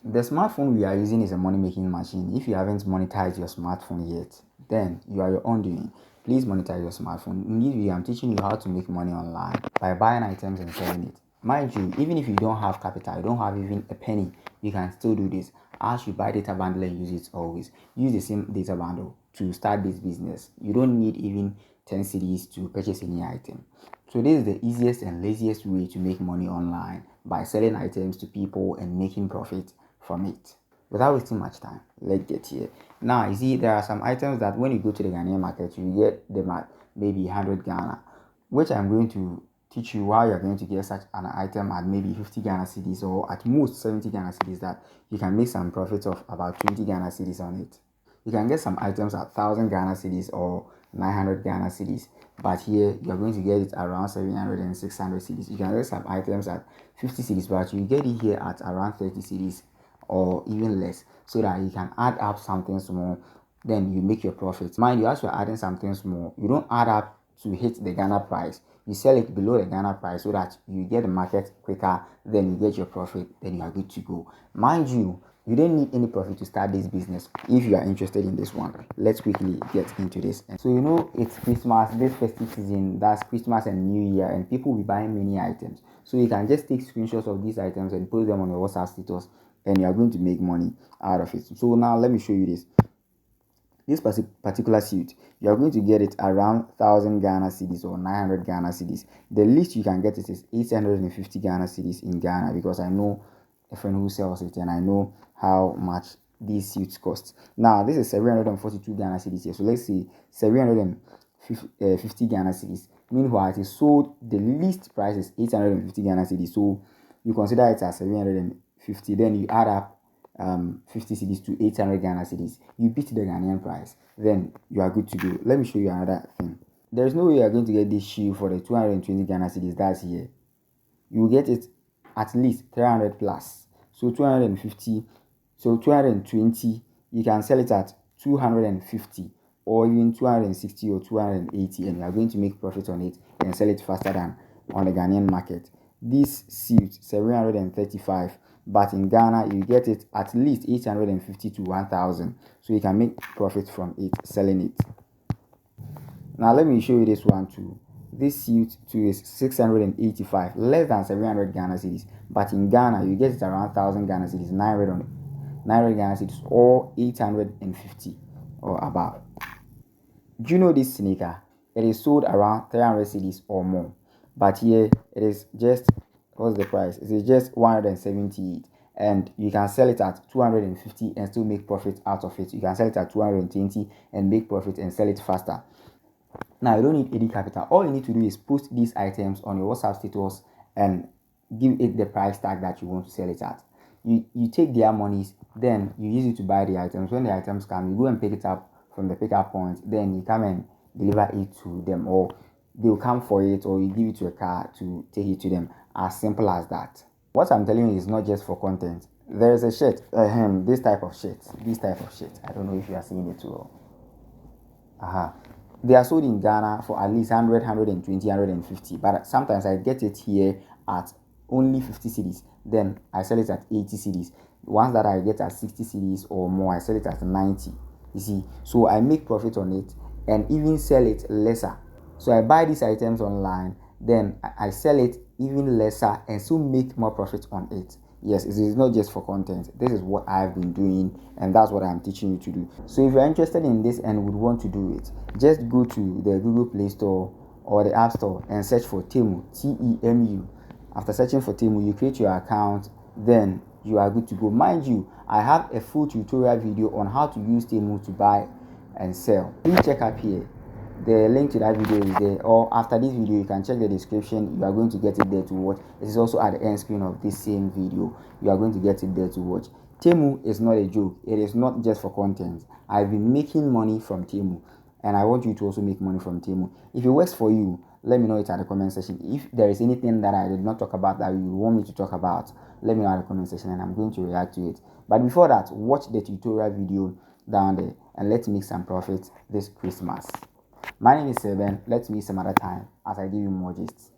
The smartphone we are using is a money-making machine. If you haven't monetized your smartphone yet, then you are your undoing. Please monetize your smartphone. In this video, I'm teaching you how to make money online by buying items and selling it. Mind you, even if you don't have capital, you don't have even a penny, you can still do this. As you buy data bundle and use it always. Use the same data bundle to start this business. You don't need even 10 cedis to purchase any item. So this is the easiest and laziest way to make money online by selling items to people and making profit from it. Without wasting much time, let's get here. Now, you see, there are some items that when you go to the Ghanaian market, you get them at maybe 100 Ghana, which I'm going to teach you why you're going to get such an item at maybe 50 Ghana cedis or at most 70 Ghana cedis, that you can make some profit of about 20 Ghana cedis on it. You can get some items at 1000 Ghana cedis or 900 Ghana cedis, but here you're going to get it around 700 and 600 cedis. You can get some items at 50 cedis, but you get it here at around 30 cedis or even less, so that you can add up something small, then you make your profit. Mind you, as you're adding something small, you don't add up to hit the Ghana price. You sell it below the Ghana price so that you get the market quicker, then you get your profit, then you are good to go. Mind you, you don't need any profit to start this business. If you are interested in this one, let's quickly get into this. So you know, it's Christmas, this festive season, that's Christmas and New Year, and people will be buying many items. So you can just take screenshots of these items and post them on your WhatsApp status, and you are going to make money out of it. So now let me show you this. This particular suit, you are going to get it around 1000 Ghana cedis or 900 Ghana cedis. The least you can get it is 850 Ghana cedis in Ghana, because I know a friend who sells it and I know how much these suits cost. Now this is 742 Ghana cedis here, so let's say 750 Ghana cedis. Meanwhile, it is sold, the least price is 850 Ghana cedis, so you consider it as 750, then you add up 50 cedis to 800 Ghana cedis. You beat the Ghanaian price, then you are good to go. Let me show you another thing. There is no way you are going to get this shoe for the 220 Ghana cedis that's here. You will get it at least 300 plus. So 250, so 220, you can sell it at 250 or even 260 or 280, and you are going to make profit on it and sell it faster than on the Ghanaian market. This suit 735, but in Ghana you get it at least 850 to 1000, so you can make profit from it selling it. Now let me show you this one too. This suit too is 685, less than 700 Ghana cedis, but in Ghana you get it around 1000 Ghana cedis, 900 Ghana cedis or 850 or above. Do you know this sneaker? It is sold around 300 cedis or more, but here it is just, what's the price? It is just 178, and you can sell it at 250 and still make profit out of it. You can sell it at 220 and make profit and sell it faster. Now you don't need any capital. All you need to do is post these items on your WhatsApp status and give it the price tag that you want to sell it at. You take their monies, then you use it to buy the items. When the items come, you go and pick it up from the pickup point, then you come and deliver it to them, or they'll come for it, or you give it to a car to take it to them. As simple as that. What I'm telling you is not just for content. There is a shirt, this type of shirt. I don't know if you are seeing it too. They are sold in Ghana for at least 100, 120, 150, but sometimes I get it here at only 50 cedis, then I sell it at 80 cedis. Once that I get at 60 cedis or more, I sell it at 90. You see, so I make profit on it and even sell it lesser. So I buy these items online, then I sell it even lesser and still make more profit on it. Yes, it is not just for content. This is what I've been doing, and that's what I'm teaching you to do. So if you're interested in this and would want to do it, just go to the Google Play Store or the App Store and search for Temu, Temu. After searching for Temu, you create your account, then you are good to go. Mind you, I have a full tutorial video on how to use Temu to buy and sell. Please check up here. The link to that video is there, or after this video you can check the description. You are going to get it there to watch. It is also at the end screen of this same video. You are going to get it there to watch. Temu is not a joke. It is not just for content. I've been making money from Temu, and I want you to also make money from Temu. If it works for you, let me know it at the comment section. If there is anything that I did not talk about that you want me to talk about, let me know at the comment section and I'm going to react to it. But before that, watch the tutorial video down there and let's make some profit this Christmas. My name is Seven. Let's meet some other time as I give you more gists.